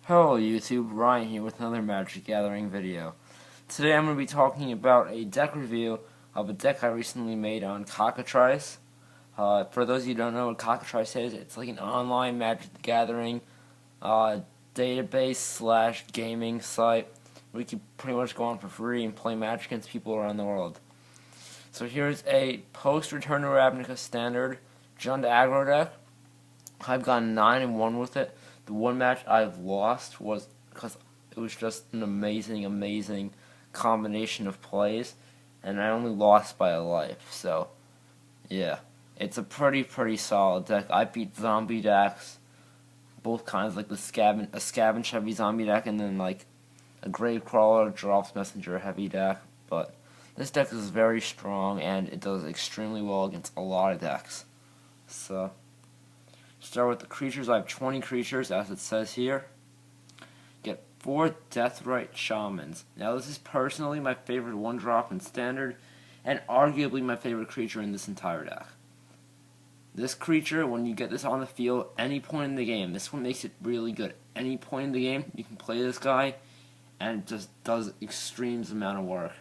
Hello YouTube, Ryan here with another Magic Gathering video. Today I'm going to be talking about a deck review of a deck I recently made on Cockatrice. For those of you who don't know what Cockatrice is, it's like an online Magic the Gathering database slash gaming site where you can pretty much go on for free and play Magic against people around the world. So here's a post-Return to Ravnica standard Jund Aggro deck. I've gone 9-1 with it. The one match I've lost was because it was just an amazing combination of plays, and I only lost by a life. So, yeah, it's a pretty solid deck. I beat zombie decks, both kinds, like a Scavenge heavy zombie deck, and then like a Gravecrawler, Drops Messenger heavy deck. But this deck is very strong, and it does extremely well against a lot of decks. So, start with the creatures. I have 20 creatures, as it says here. Get 4 Deathrite Shamans. Now, this is personally my favorite 1-drop in Standard, and arguably my favorite creature in this entire deck. This creature, when you get this on the field, any point in the game, this one makes it really good. Any point in the game, you can play this guy, and it just does extremes amount of work.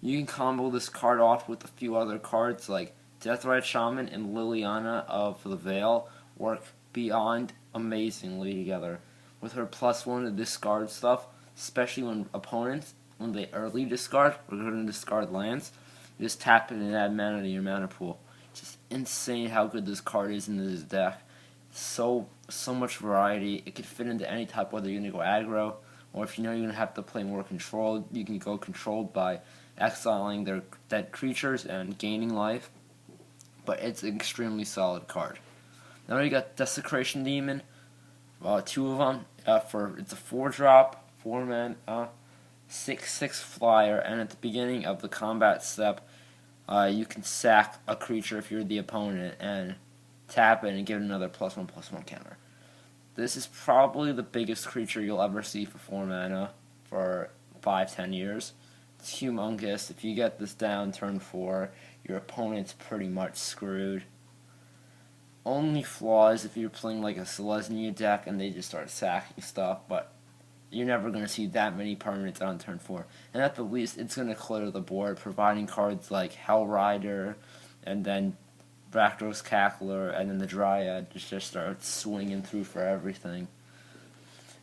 You can combo this card off with a few other cards, like Deathrite Shaman and Liliana of the Veil work beyond amazingly together. With her +1 to discard stuff, especially when opponents, when they early discard, we're going to discard lands, you just tap it and add mana to your mana pool. It's just insane how good this card is in this deck. So much variety. It could fit into any type, whether you're going to go aggro, or if you know you're going to have to play more controlled, you can go controlled by exiling their dead creatures and gaining life. But it's an extremely solid card. Now you got Desecration Demon, 2 of them. It's a 4-drop, 4-mana, 6/6 flyer, and at the beginning of the combat step, you can sack a creature if you're the opponent and tap it and give it another +1/+1 counter. This is probably the biggest creature you'll ever see for 4 mana for 5-10 years. It's humongous. If you get this down turn 4, your opponent's pretty much screwed. Only flaws if you're playing like a Selesnya deck and they just start sacking stuff, but you're never going to see that many permanents on turn 4. And at the least, it's going to clear the board, providing cards like Hellrider, and then Rakdos Cackler, and then the Dryad just starts swinging through for everything.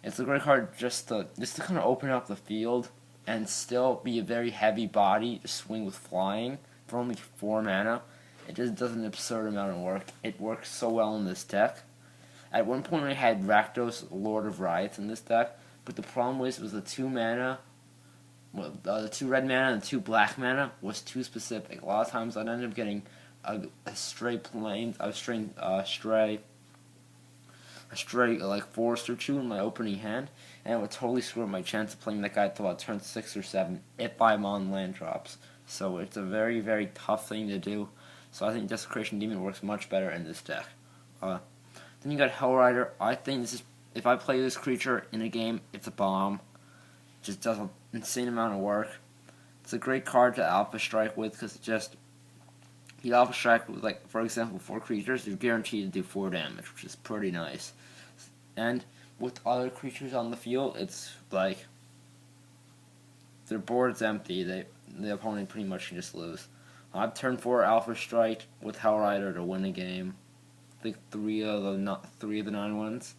It's a great card just to kind of open up the field and still be a very heavy body to swing with flying for only 4 mana. It just does an absurd amount of work. It works so well in this deck. At one point I had Rakdos, Lord of Riots in this deck, but the problem was it was the 2 mana, the 2 red mana and the 2 black mana was too specific. A lot of times I'd end up getting a stray plains, a stray like Forest or 2 in my opening hand, and it would totally screw up my chance of playing that guy until about turn 6 or 7 if I'm on land drops. So it's a very tough thing to do. So I think Desecration Demon works much better in this deck. Then you got Hellrider. I think this is, if I play this creature in a game, it's a bomb. It just does an insane amount of work. It's a great card to Alpha Strike with because it just, you Alpha Strike with, like, for example, 4 creatures, you're guaranteed to do 4 damage, which is pretty nice. And with other creatures on the field, it's like their board's empty. The opponent pretty much can just lose. I've turn 4 Alpha Strike with Hellrider to win a game. I think 3 of the 9 ones.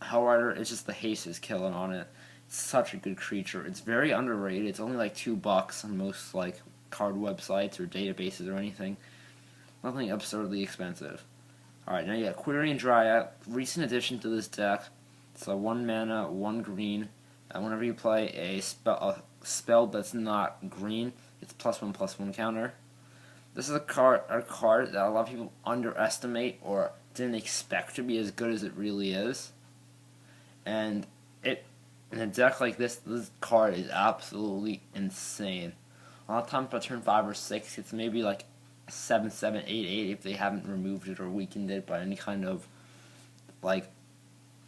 Hellrider is just the haste is killing on it. It's such a good creature. It's very underrated. It's only like $2 on most like card websites or databases or anything. Nothing absurdly expensive. Alright, now you got Quirion Dryad, recent addition to this deck. It's a 1 mana, 1 green, and whenever you play a spell that's not green, it's +1/+1 counter. This is a card that a lot of people underestimate or didn't expect to be as good as it really is. And in a deck like this card is absolutely insane. A lot of times by turn 5 or 6, it's maybe like 7/7, 8/8 if they haven't removed it or weakened it by any kind of like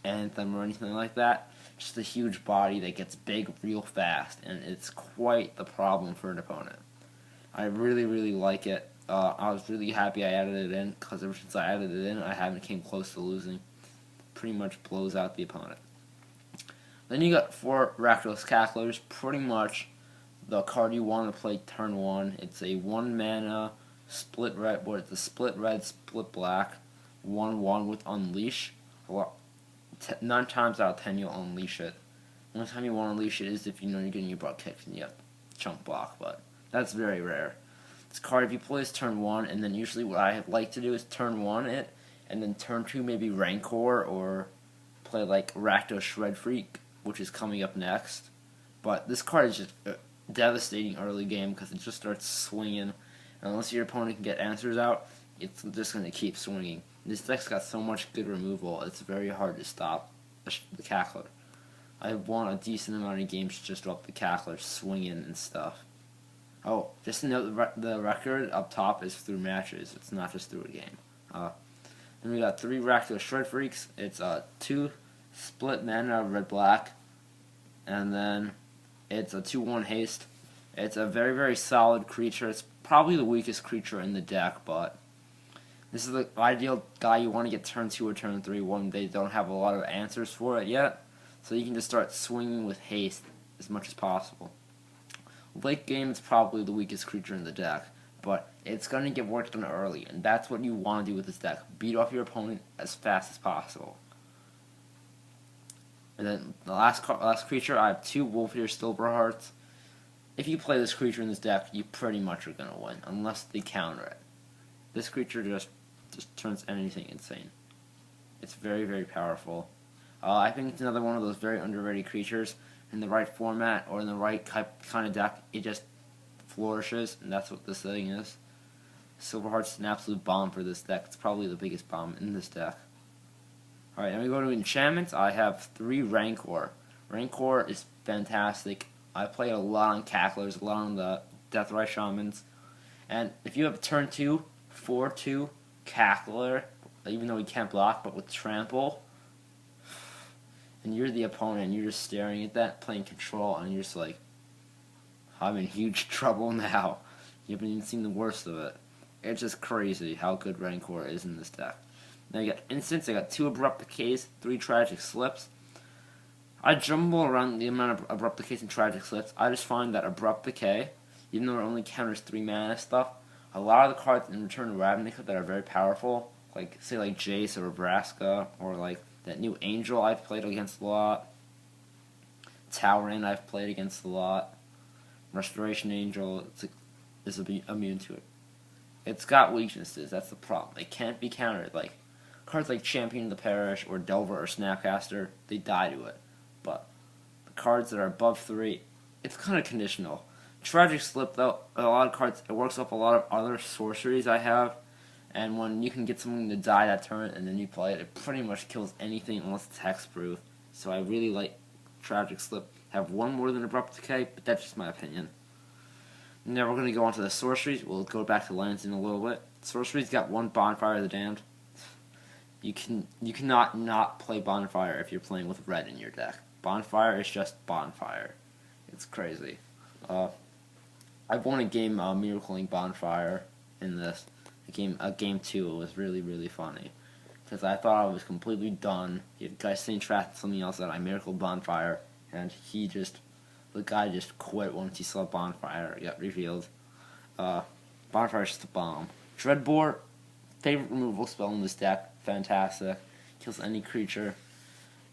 anthem or anything like that. Just a huge body that gets big real fast, and it's quite the problem for an opponent. I really like it. I was really happy I added it in, because ever since I added it in, I haven't came close to losing. pretty much blows out the opponent. Then you got 4 Rakdos Cacklers, pretty much the card you want to play turn 1. It's a 1 mana split red, or it's a split red, split black, 1/1 with Unleash. 9 times out of 10 you'll unleash it. The only time you want to unleash it is if you know you're getting your butt kicked and you have chunk block, but that's very rare. This card, if you play this turn 1, and then usually what I like to do is turn 1 it, and then turn 2 maybe Rancor, or play like Rakdos Shred Freak, which is coming up next. But this card is just devastating early game because it just starts swinging, and unless your opponent can get answers out, it's just going to keep swinging. This deck's got so much good removal, it's very hard to stop the Cackler. I've won a decent amount of games just off the Cackler swinging and stuff. Oh, just to note, the record up top is through matches. It's not just through a game. Then we got 3 Rakdos Shred Freaks. It's 2 split mana red-black, and then it's a 2/1 haste. It's a very, very solid creature. It's probably the weakest creature in the deck, but this is the ideal guy you want to get turn 2 or turn 3 when they don't have a lot of answers for it yet. So you can just start swinging with haste as much as possible. Late game, it's probably the weakest creature in the deck, but it's going to get work done early, and that's what you want to do with this deck. Beat off your opponent as fast as possible. And then the last creature, I have 2 Wolfear Silverhearts. If you play this creature in this deck, you pretty much are going to win, unless they counter it. This creature just turns anything insane. It's very, very powerful. I think it's another one of those very underrated creatures. In the right format or in the right kind of deck, it just flourishes, and that's what this thing is. Silverheart's an absolute bomb for this deck. It's probably the biggest bomb in this deck. Alright, then we go to enchantments. I have 3 Rancor. Rancor is fantastic. I play a lot on Cacklers, a lot on the Deathrite Shamans. And if you have a turn 2, 4/2 Cackler, even though he can't block, but with Trample, and you're the opponent, and you're just staring at that, playing control, and you're just like, I'm in huge trouble now. You haven't even seen the worst of it. It's just crazy how good Rancor is in this deck. Now you got instants. I got 2 Abrupt Decays, 3 Tragic Slips. I jumble around the amount of Abrupt Decays and Tragic Slips. I just find that Abrupt Decay, even though it only counters 3 mana stuff, a lot of the cards in Return to Ravnica that are very powerful, like say like Jace or Vraska, or like that new Angel I've played against a lot, Tauren I've played against a lot, Restoration Angel is immune to it. It's got weaknesses, that's the problem. They can't be countered. Like cards like Champion of the Parish or Delver or Snapcaster, they die to it. But the cards that are above 3, it's kind of conditional. Tragic Slip, though, a lot of cards, it works off a lot of other sorceries I have, and when you can get something to die that turn and then you play it, it pretty much kills anything unless it's hexproof. So I really like Tragic Slip. Have 1 more than Abrupt Decay, but that's just my opinion. Now we're going to go on to the sorceries. We'll go back to lands in a little bit. Sorceries got 1 Bonfire of the Damned. You cannot not play Bonfire if you're playing with red in your deck. Bonfire is just Bonfire. It's crazy. I've won a game Miracling Bonfire in this. Game 2. It was really, really funny. Because I thought I was completely done. The guy saying trapped something else that I Miracled Bonfire, and the guy just quit once he saw Bonfire. It got revealed. Bonfire's just a bomb. Dreadbore, favorite removal spell in this deck. Fantastic. Kills any creature.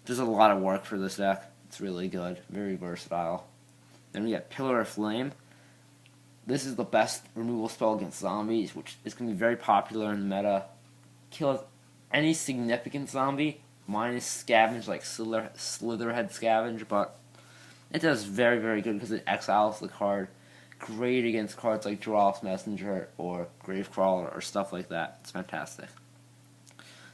Does a lot of work for this deck. It's really good. Very versatile. Then we got Pillar of Flame. This is the best removal spell against zombies, which is going to be very popular in the meta. Kills any significant zombie, minus Scavenge, like Slitherhead Scavenge, but it does very, very good because it exiles the card. Great against cards like Drolf's Messenger or Gravecrawler or stuff like that. It's fantastic.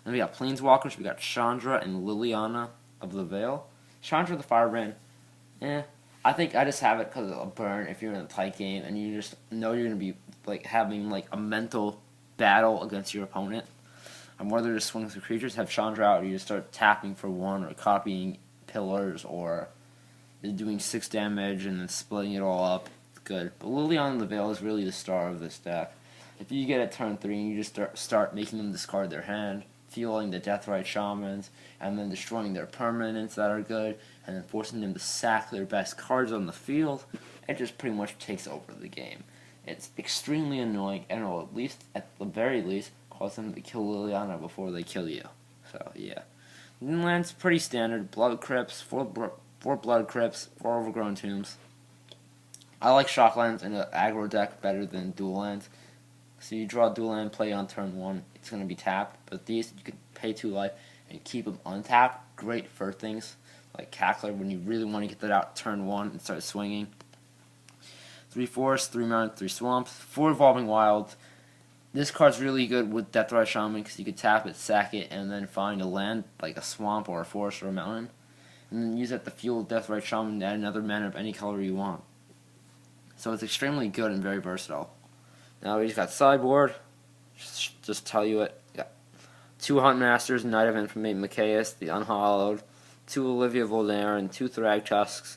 Then we got Planeswalkers. We got Chandra and Liliana of the Veil. Chandra the Firebrand, I think I just have it because of a burn if you're in a tight game and you just know you're going to be like having like a mental battle against your opponent. And whether just swing through creatures, have Chandra out, or you just start tapping for 1 or copying pillars or doing 6 damage and then splitting it all up. It's good. But Liliana the Veil is really the star of this deck. If you get a turn 3 and you just start making them discard their hand, fueling the Deathrite Shamans, and then destroying their permanents that are good, and then forcing them to sack their best cards on the field. It just pretty much takes over the game. It's extremely annoying, and will at the very least, cause them to kill Liliana before they kill you. So, yeah. Land's pretty standard. Blood Crypts, 4 Blood Crypts, 4 Overgrown Tombs. I like Shocklands in an aggro deck better than dual lands. So you draw a dual land, play on turn 1, it's going to be tapped. But these, you can pay 2 life and keep them untapped. Great for things like Cackler when you really want to get that out turn 1 and start swinging. 3 forests, 3 mountains, 3 swamps, 4 Evolving Wilds. This card's really good with Deathrite Shaman because you can tap it, sack it, and then find a land like a swamp or a forest or a mountain. And then use that to fuel Deathrite Shaman and add another mana of any color you want. So it's extremely good and very versatile. Now we just got sideboard. Just tell you it. Yeah. 2 Huntmasters, Knight of Infamy, Machias, the Unhallowed, 2 Olivia Voldaren, 2 Thragtusks,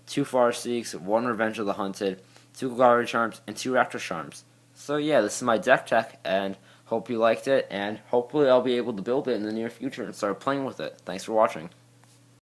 2 Farseeks, 1 Revenge of the Hunted, 2 Galari Charms, and 2 Raptor Charms. So yeah, this is my deck tech, and hope you liked it, and hopefully I'll be able to build it in the near future and start playing with it. Thanks for watching.